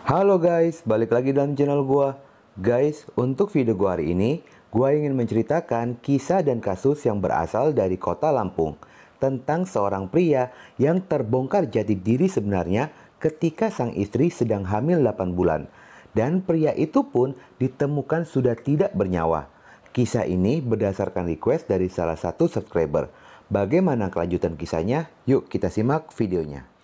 Halo guys, balik lagi dalam channel gua. Guys, untuk video gua hari ini, gua ingin menceritakan kisah dan kasus yang berasal dari kota Lampung tentang seorang pria yang terbongkar jati diri sebenarnya ketika sang istri sedang hamil 8 bulan. Dan pria itu pun ditemukan sudah tidak bernyawa. Kisah ini berdasarkan request dari salah satu subscriber. Bagaimana kelanjutan kisahnya? Yuk kita simak videonya.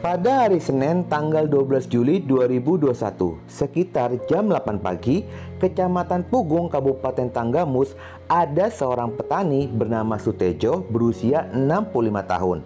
Pada hari Senin tanggal 12 Juli 2021, sekitar jam 8 pagi, Kecamatan Pugung, Kabupaten Tanggamus, ada seorang petani bernama Sutejo berusia 65 tahun.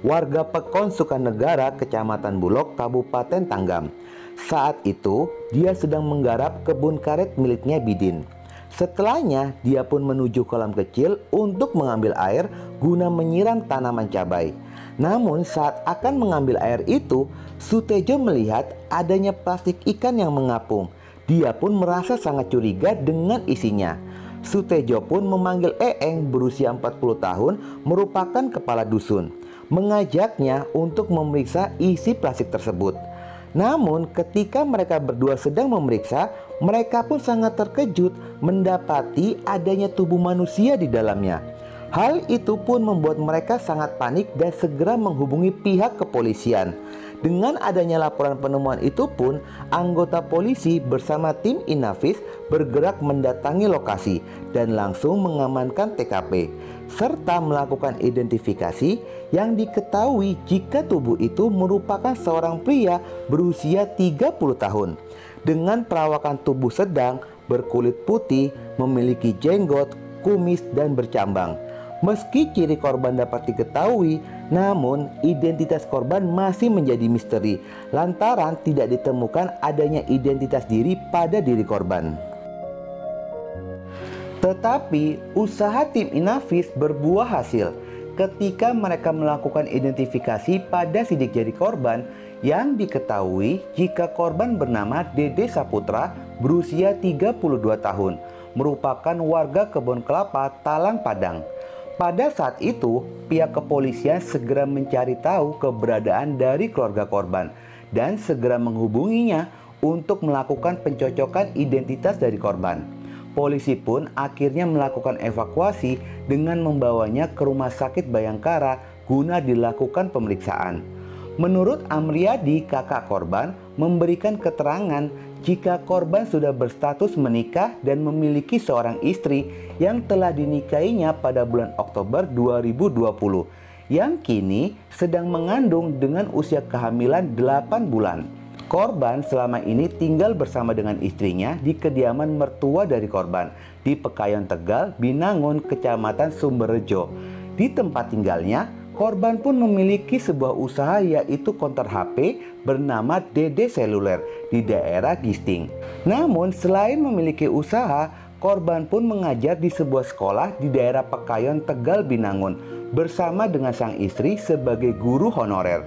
Warga Pekon Sukanegara, Kecamatan Bulog, Kabupaten Tanggam. Saat itu, dia sedang menggarap kebun karet miliknya Bidin. Setelahnya, dia pun menuju kolam kecil untuk mengambil air guna menyiram tanaman cabai. Namun saat akan mengambil air itu, Sutejo melihat adanya plastik ikan yang mengapung. Dia pun merasa sangat curiga dengan isinya. Sutejo pun memanggil Eeng berusia 40 tahun merupakan kepala dusun, mengajaknya untuk memeriksa isi plastik tersebut. Namun ketika mereka berdua sedang memeriksa, mereka pun sangat terkejut mendapati adanya tubuh manusia di dalamnya. Hal itu pun membuat mereka sangat panik dan segera menghubungi pihak kepolisian. Dengan adanya laporan penemuan itu pun, anggota polisi bersama tim Inavis bergerak mendatangi lokasi dan langsung mengamankan TKP, serta melakukan identifikasi yang diketahui jika tubuh itu merupakan seorang pria berusia 30 tahun. Dengan perawakan tubuh sedang, berkulit putih, memiliki jenggot, kumis, dan bercambang. Meski ciri korban dapat diketahui, namun identitas korban masih menjadi misteri lantaran tidak ditemukan adanya identitas diri pada diri korban. Tetapi usaha tim Inavis berbuah hasil ketika mereka melakukan identifikasi pada sidik jari korban yang diketahui jika korban bernama Dede Saputra berusia 32 tahun, merupakan warga kebun kelapa Talang Padang. Pada saat itu, pihak kepolisian segera mencari tahu keberadaan dari keluarga korban dan segera menghubunginya untuk melakukan pencocokan identitas dari korban. Polisi pun akhirnya melakukan evakuasi dengan membawanya ke Rumah Sakit Bayangkara guna dilakukan pemeriksaan. Menurut Amriadi, kakak korban, memberikan keterangan jika korban sudah berstatus menikah dan memiliki seorang istri yang telah dinikahinya pada bulan Oktober 2020, yang kini sedang mengandung dengan usia kehamilan 8 bulan. Korban selama ini tinggal bersama dengan istrinya di kediaman mertua dari korban di Pekayon Tegal, Binangun, Kecamatan Sumberjo. Di tempat tinggalnya, korban pun memiliki sebuah usaha yaitu konter HP bernama Dede Seluler di daerah Gisting. Namun selain memiliki usaha, korban pun mengajar di sebuah sekolah di daerah Pekayon Tegal, Binangun bersama dengan sang istri sebagai guru honorer.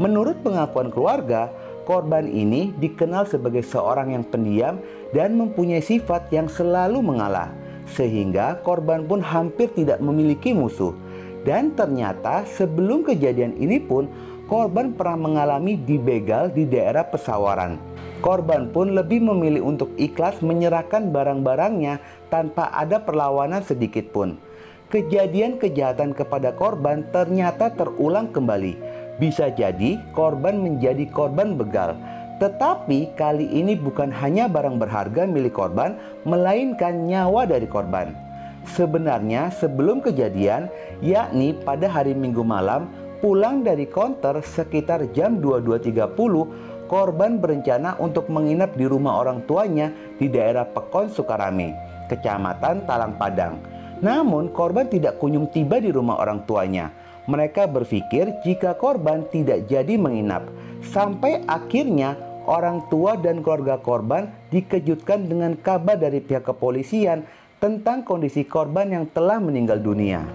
Menurut pengakuan keluarga, korban ini dikenal sebagai seorang yang pendiam dan mempunyai sifat yang selalu mengalah, sehingga korban pun hampir tidak memiliki musuh. Dan ternyata sebelum kejadian ini pun korban pernah mengalami dibegal di daerah Pesawaran. Korban pun lebih memilih untuk ikhlas menyerahkan barang-barangnya tanpa ada perlawanan sedikit pun. Kejadian kejahatan kepada korban ternyata terulang kembali. Bisa jadi korban menjadi korban begal. Tetapi kali ini bukan hanya barang berharga milik korban, melainkan nyawa dari korban. Sebenarnya sebelum kejadian, yakni pada hari Minggu malam, pulang dari konter sekitar jam 22.30, korban berencana untuk menginap di rumah orang tuanya di daerah Pekon Sukarame, Kecamatan Talang Padang. Namun korban tidak kunjung tiba di rumah orang tuanya. Mereka berpikir jika korban tidak jadi menginap. Sampai akhirnya orang tua dan keluarga korban dikejutkan dengan kabar dari pihak kepolisian tentang kondisi korban yang telah meninggal dunia.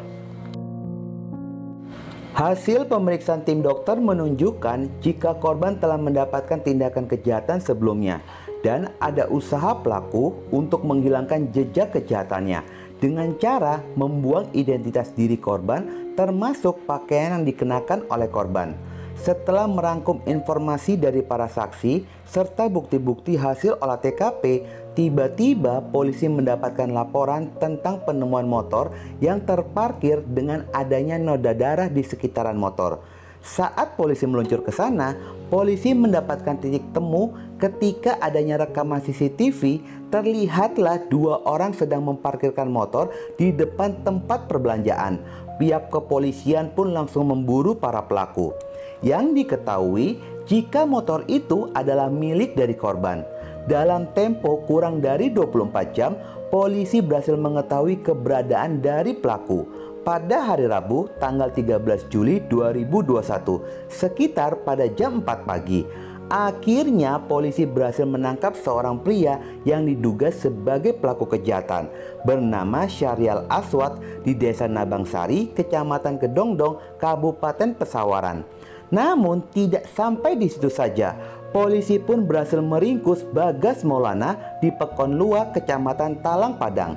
Hasil pemeriksaan tim dokter menunjukkan jika korban telah mendapatkan tindakan kejahatan sebelumnya dan ada usaha pelaku untuk menghilangkan jejak kejahatannya dengan cara membuang identitas diri korban termasuk pakaian yang dikenakan oleh korban. Setelah merangkum informasi dari para saksi serta bukti-bukti hasil olah TKP, tiba-tiba polisi mendapatkan laporan tentang penemuan motor yang terparkir dengan adanya noda darah di sekitaran motor. Saat polisi meluncur ke sana, polisi mendapatkan titik temu ketika adanya rekaman CCTV. Terlihatlah dua orang sedang memparkirkan motor di depan tempat perbelanjaan. Pihak kepolisian pun langsung memburu para pelaku. Yang diketahui jika motor itu adalah milik dari korban. Dalam tempo kurang dari 24 jam, polisi berhasil mengetahui keberadaan dari pelaku. Pada hari Rabu, tanggal 13 Juli 2021, sekitar pada jam 4 pagi, akhirnya polisi berhasil menangkap seorang pria yang diduga sebagai pelaku kejahatan bernama Syahrial Aswad di Desa Nabangsari, Kecamatan Kedongdong, Kabupaten Pesawaran. Namun tidak sampai di situ saja, polisi pun berhasil meringkus Bagas Maulana di Pekonlua, Kecamatan Talang Padang.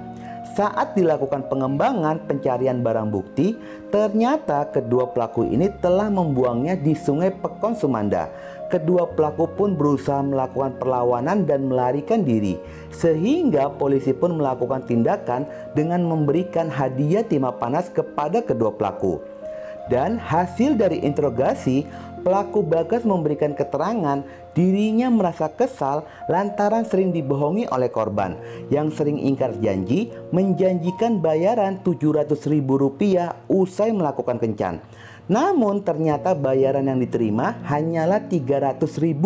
Saat dilakukan pengembangan pencarian barang bukti, ternyata kedua pelaku ini telah membuangnya di Sungai Pekon Sumanda. Kedua pelaku pun berusaha melakukan perlawanan dan melarikan diri, sehingga polisi pun melakukan tindakan dengan memberikan hadiah timah panas kepada kedua pelaku. Dan hasil dari interogasi, pelaku Bagas memberikan keterangan dirinya merasa kesal lantaran sering dibohongi oleh korban yang sering ingkar janji menjanjikan bayaran Rp700.000 usai melakukan kencan. Namun ternyata bayaran yang diterima hanyalah Rp300.000.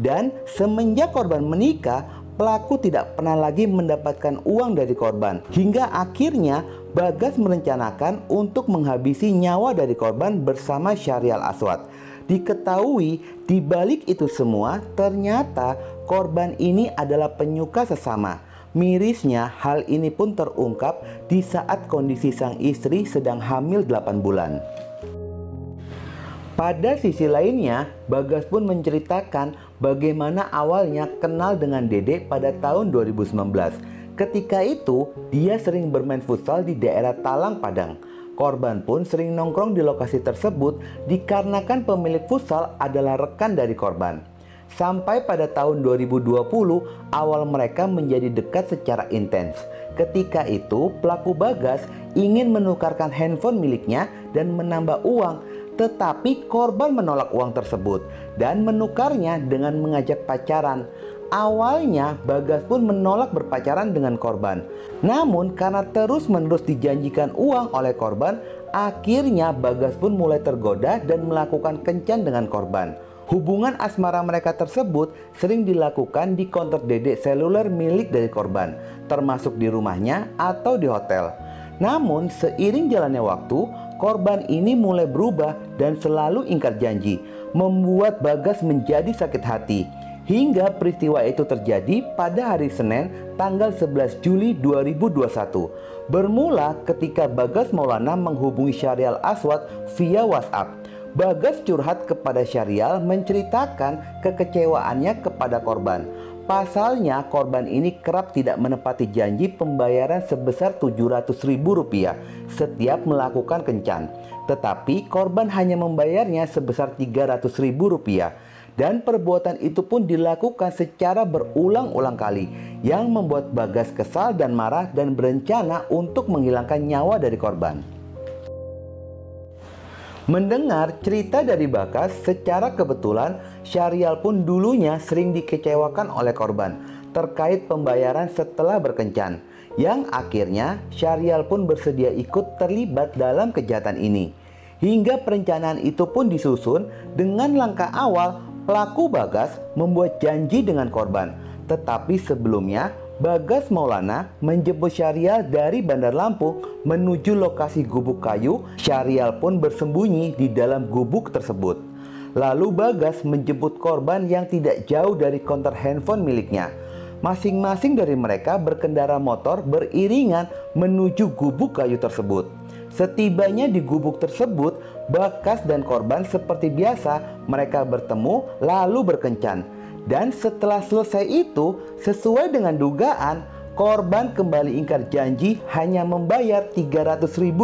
Dan semenjak korban menikah, pelaku tidak pernah lagi mendapatkan uang dari korban. Hingga akhirnya Bagas merencanakan untuk menghabisi nyawa dari korban bersama Syahrial Aswad. Diketahui di balik itu semua ternyata korban ini adalah penyuka sesama. Mirisnya hal ini pun terungkap di saat kondisi sang istri sedang hamil 8 bulan. Pada sisi lainnya, Bagas pun menceritakan bagaimana awalnya kenal dengan Dede pada tahun 2019. Ketika itu, dia sering bermain futsal di daerah Talang Padang. Korban pun sering nongkrong di lokasi tersebut dikarenakan pemilik futsal adalah rekan dari korban. Sampai pada tahun 2020, awal mereka menjadi dekat secara intens. Ketika itu, pelaku Bagas ingin menukarkan handphone miliknya dan menambah uang, tetapi korban menolak uang tersebut dan menukarnya dengan mengajak pacaran. Awalnya Bagas pun menolak berpacaran dengan korban. Namun karena terus-menerus dijanjikan uang oleh korban, akhirnya Bagas pun mulai tergoda dan melakukan kencan dengan korban. Hubungan asmara mereka tersebut sering dilakukan di konter Dede seluler milik dari korban, termasuk di rumahnya atau di hotel. Namun seiring jalannya waktu, korban ini mulai berubah dan selalu ingkar janji, membuat Bagas menjadi sakit hati. Hingga peristiwa itu terjadi pada hari Senin tanggal 11 Juli 2021. Bermula ketika Bagas Maulana menghubungi Syahrial Aswad via WhatsApp. Bagas curhat kepada Syahrial menceritakan kekecewaannya kepada korban. Pasalnya korban ini kerap tidak menepati janji pembayaran sebesar Rp700.000 setiap melakukan kencan. Tetapi korban hanya membayarnya sebesar Rp300.000. Dan perbuatan itu pun dilakukan secara berulang-ulang kali, yang membuat Bagas kesal dan marah dan berencana untuk menghilangkan nyawa dari korban. Mendengar cerita dari Bagas, secara kebetulan Syahrial pun dulunya sering dikecewakan oleh korban terkait pembayaran setelah berkencan, yang akhirnya Syahrial pun bersedia ikut terlibat dalam kejahatan ini. Hingga perencanaan itu pun disusun dengan langkah awal. Pelaku Bagas membuat janji dengan korban, tetapi sebelumnya Bagas Maulana menjemput Syahrial dari Bandar Lampung menuju lokasi gubuk kayu. Syahrial pun bersembunyi di dalam gubuk tersebut. Lalu Bagas menjemput korban yang tidak jauh dari konter handphone miliknya. Masing-masing dari mereka berkendara motor beriringan menuju gubuk kayu tersebut. Setibanya di gubuk tersebut, Bagas dan korban seperti biasa mereka bertemu lalu berkencan. Dan setelah selesai itu, sesuai dengan dugaan, korban kembali ingkar janji hanya membayar Rp300.000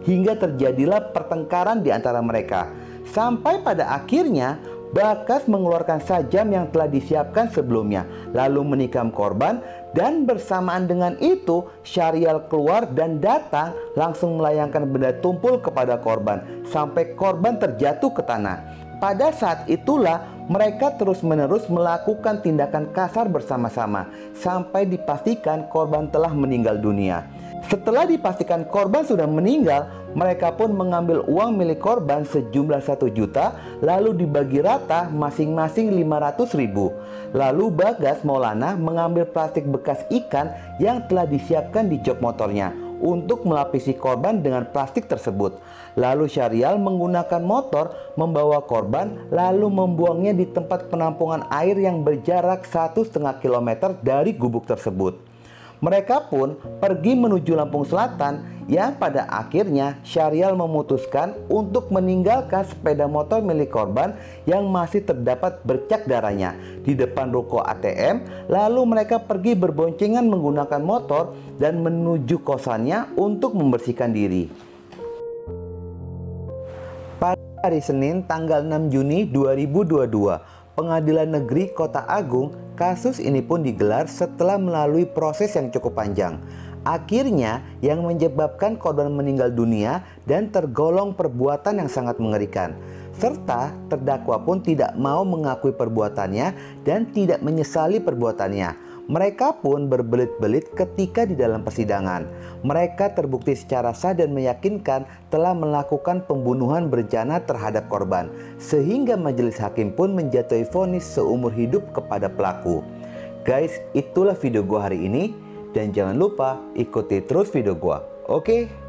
hingga terjadilah pertengkaran di antara mereka. Sampai pada akhirnya Bakas mengeluarkan sajam yang telah disiapkan sebelumnya, lalu menikam korban, dan bersamaan dengan itu Syahrial keluar dan datang langsung melayangkan benda tumpul kepada korban sampai korban terjatuh ke tanah. Pada saat itulah mereka terus-menerus melakukan tindakan kasar bersama-sama sampai dipastikan korban telah meninggal dunia. Setelah dipastikan korban sudah meninggal, mereka pun mengambil uang milik korban sejumlah 1 juta lalu dibagi rata masing-masing 500.000. Lalu Bagas Maulana mengambil plastik bekas ikan yang telah disiapkan di jok motornya untuk melapisi korban dengan plastik tersebut. Lalu Syahrial menggunakan motor membawa korban lalu membuangnya di tempat penampungan air yang berjarak 1,5 km dari gubuk tersebut. Mereka pun pergi menuju Lampung Selatan yang pada akhirnya Syahrial memutuskan untuk meninggalkan sepeda motor milik korban yang masih terdapat bercak darahnya di depan ruko ATM. Lalu mereka pergi berboncengan menggunakan motor dan menuju kosannya untuk membersihkan diri. Pada hari Senin tanggal 6 Juni 2022, Pengadilan Negeri Kota Agung, kasus ini pun digelar setelah melalui proses yang cukup panjang. Akhirnya yang menyebabkan korban meninggal dunia dan tergolong perbuatan yang sangat mengerikan. Serta terdakwa pun tidak mau mengakui perbuatannya dan tidak menyesali perbuatannya. Mereka pun berbelit-belit ketika di dalam persidangan. Mereka terbukti secara sah dan meyakinkan telah melakukan pembunuhan berencana terhadap korban, sehingga majelis hakim pun menjatuhi vonis seumur hidup kepada pelaku. Guys, itulah video gua hari ini, dan jangan lupa ikuti terus video gua. Oke?